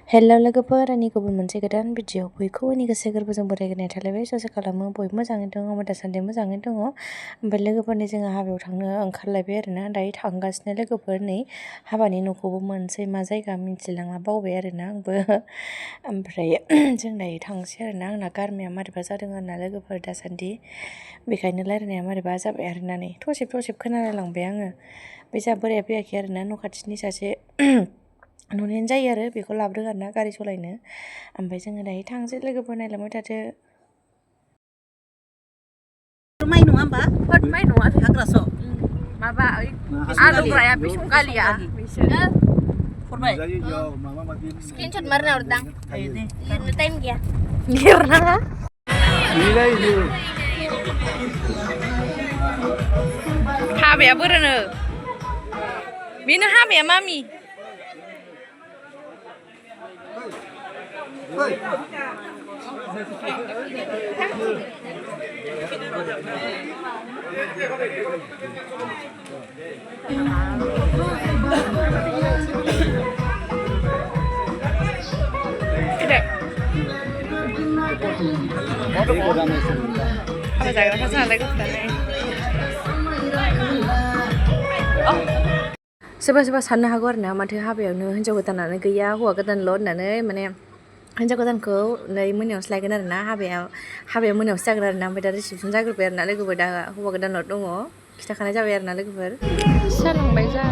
हेल' लोगोफोर आंनि गुबुन मोनसे गोदान भिडिअ बयखौबो आंनि गोसो गोरबोजों बरायग्रोनाय थालायबाय ससे खालामो बयबो मोजाङै दङ दासान्दि मोजाङै दङ ओमफ्राय लोगोफोरनि जोङो हाबायाव थांनो ओंखारलायबाय आरोना दायो थांगासिनो लोगोफोर नै हाबानि न'खौबो मोनसै मा जायगा मिन्थिलांला बावबाय आरोना आंबो ओमफ्राय जों दायो थांसै आरोना आंना गारमाया मारैबा जादों आरोना लोगोफोर दासान्दि बेखायनो रायलायनाया मारैबा जाबाय आरोना नै थसेब खोनालायलांबाय आङो बे जा बोराया फैयाखै आरोना न' खाथिनि सासे न'निनो जायो आरो बेखौ लाबोदों आरोना गारि सालायनो ओमफ्राय जोङो दायो थांसै लोगोफोर नायलांबाय थादो माइ नङा होमबा माइ नङा हाग्रास' माबा आलुग्राया बिसंगालिया बिसोरो हरबाय स्क्रिनशट मारना हरदां लिरनो टाइम गैया लिरनाङा हाबाया बोरोनो बेनो हाबाया मामि सोरबा साननो हागौ आरोना माथो हाबायावनो हिन्जाव गोदानानो गैया हौवा गोदानल' होननानै माने हिन्जाव गोदानखौ नै मोनायावसो लायगोन आरोना हाबाया मोनायावसो जागोन आरोना ओमफ्राय दा रिसिपसन जाग्रोबाय आरोना लोगोफोर दा हौवा गोदानल' दङ खिथाखानाय जाबाय आरोना लोगोफोर सोलोंबाय जा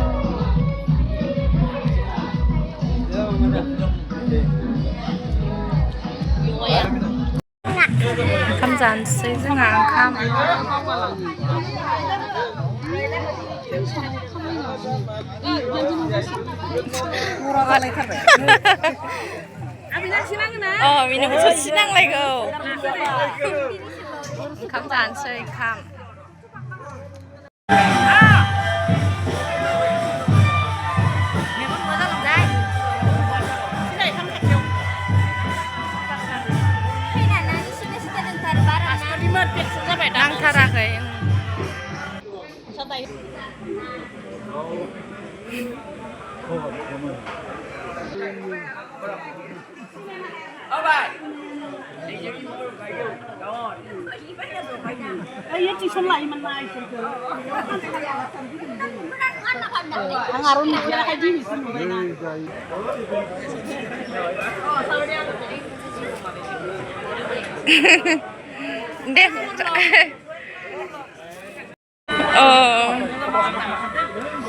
ओंखाम जानोसै जोंहा ओंखाम बेनोबो ससे नांलायगौ ओंखाम जानोसै ओंखाम नांथाराखै deh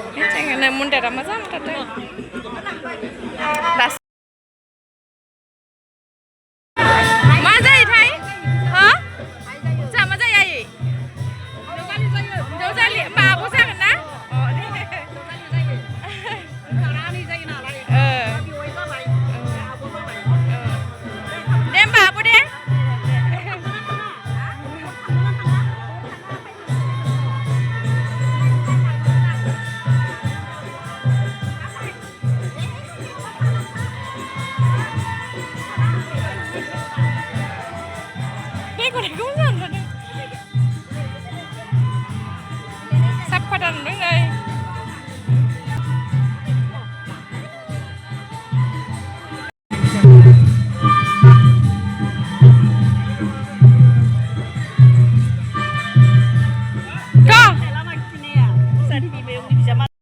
ini jangan mundur sama tadi mazai thai ha जा mazai ai jauh jali babu जागोन ना deh babu deh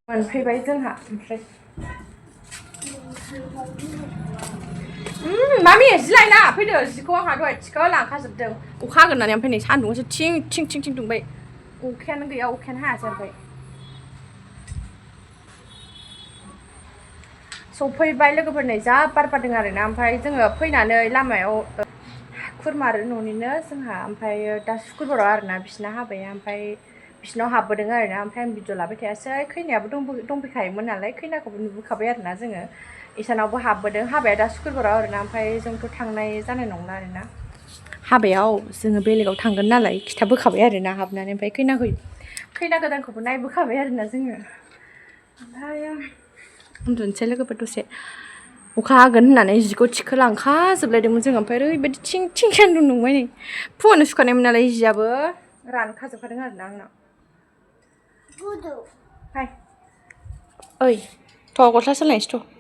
मोनफैबाय जोंहा ओमफ्राय मामि जि लायना फैदो जिखौ आंहा दहाय थिखो लांखाजोबदों अखा हागोन होननानै ओमफ्राय नै सान्दुंआसो थिं दुंबाय अखायानो गैया अखायानो हायासै ओमफ्राय सफैबाय लोगोफोर नै जा बार बारदों आरोना ओमफ्राय जोङो फैनानै लामायाव खुरमा आरो न'निनो जोंहा ओमफ्राय दा सुक्रुबाराव आरोना बिसिना हाबाया ओमफ्राय बिसिनाव हाबबोदों आरोना ओमफ्राय आं भिडिअ लाबाय थायासै खैनायाबो दंफैखायोमोन नालाय खैनाखौबो नुबोखाबाय आरोना जोङो इसानावबो हाबबोदों हाबाया दा सुक्रुबाराव आरोना ओमफ्राय जोंथ' थांनाय जानाय नंला आरोना हाबायाव जोङो बेलेगाव थांगोन नालाय खिथाबोखाबाय आरोना हाबनानै ओमफ्राय खैना गोदानखौबो नायबोखाबाय आरोना जोङो ओमफ्राय उन्दुनोसै लोगोफोर दसे अखा हागोन होननानै जिखौ थिखोलांखाजोबलायदोंमोन जों ओमफ्राय ओरैबायदि थिं सान्दुं दुंबाय नै फुङावनो सुखानायमोन नालाय जियाबो रानखाजोबखादों आरोना आंना हाय ओइ थ' गस्ला सोलायनोसै थ'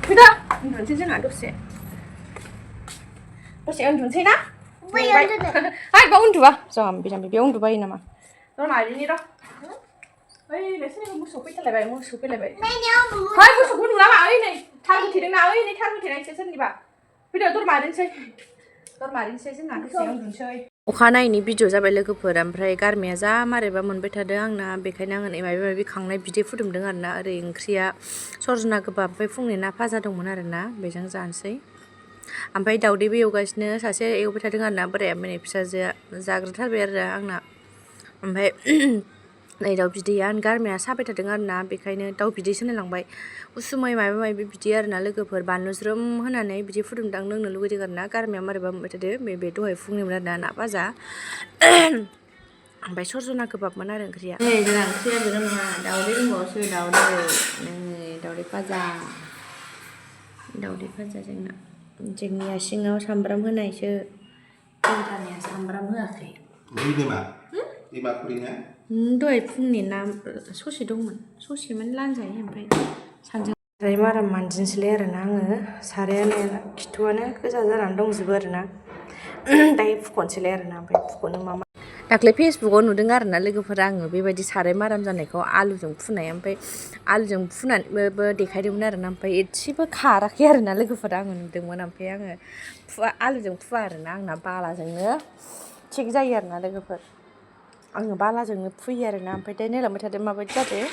फैदा उन्दुनोसै जोंहा दसे उन्दुनोसै ना हाय बाव उन्दुआ जाम्बि जाम्बि बेयाव उन्दुबायो नामा र' नायनि र' ओइ नोंसोरनिबो मोसौ फैथारलायबाय हाय मोसौखौ नुलामा ओइ नै थार होथेदोंना ओइ नै थार होथेनायसो सोरनिबा फैदो दर मारिनोसै जोंना दसे उन्दुनोसै अखानायैनि भिडिअ जाबाय लोगोफोर ओमफ्राय गारमाया जा मारैबा मोनबाय थादों आंना बेखायनो आङो माबा माबि खांनाय बिदै फुदुंदों आरोना ओरै ओंख्रिया सजना गोबाब ओमफ्राय फुंनि ना भाजा दंमोन आरोना बेजों जानोसै ओमफ्राय दाउदैबो एवगासिनो सासे एवबाय थादों आरोना बोराया माने फिसाजोआ जाग्रोथारबाय आरो आंना ओमफ्राय नै दाउ बिदैया गारमाया साबाय थादों आरोना बेखायनो दाउ बिदैसो होनलायलांबाय उसुमै माबा माबि बिदि आरोना लोगोफोर बानलु ज्रोम होनानै बिदि फुदुंदां लोंनो लुगैदों आरोना गारमाया मारैबा मोनबाय थादों बे दहाय फुंनिमोन आरोना ना भाजा ओमफ्राय सजना गोबाबमोन आरो ओंख्रिया नै जोंना ओंख्रिया बेल' नङा दाउदै दंबावोसो दाउदै भाजा जोंनिया सिङाव सामब्राम होनायसो जोंनिया सामब्राम होआखै दहाय फुंनि ना ससे दंमोन ससे माने लांजायो ओमफ्राय सानजों साराय माराम मानजिनोसैलाय आरोना आङो सारायानो खिथुआनो गोजा जानानै दंजोबो आरोना दायो फुख'नोसैलाय आरोना ओमफ्राय फुख'नो मा दाख्लै फेसबुकाव नुदों आरोना लोगोफोरा आङो बेबायदि साराय माराम जानायखौ आलुजों फुनाय ओमफ्राय आलुजों फुनानैबो देखायदोंमोन आरोना ओमफ्राय एसेबो खाराखै आरोना लोगोफोरा आङो नुदोंमोन ओमफ्राय आङो आलुजों फुवा आरोना आंना बालाजोंनो थिग जायो आरोना लोगोफोर आङो बालाजोंनो फुयो आरोना ओमफ्य दा नायलांबाय थादो माबायदि जादों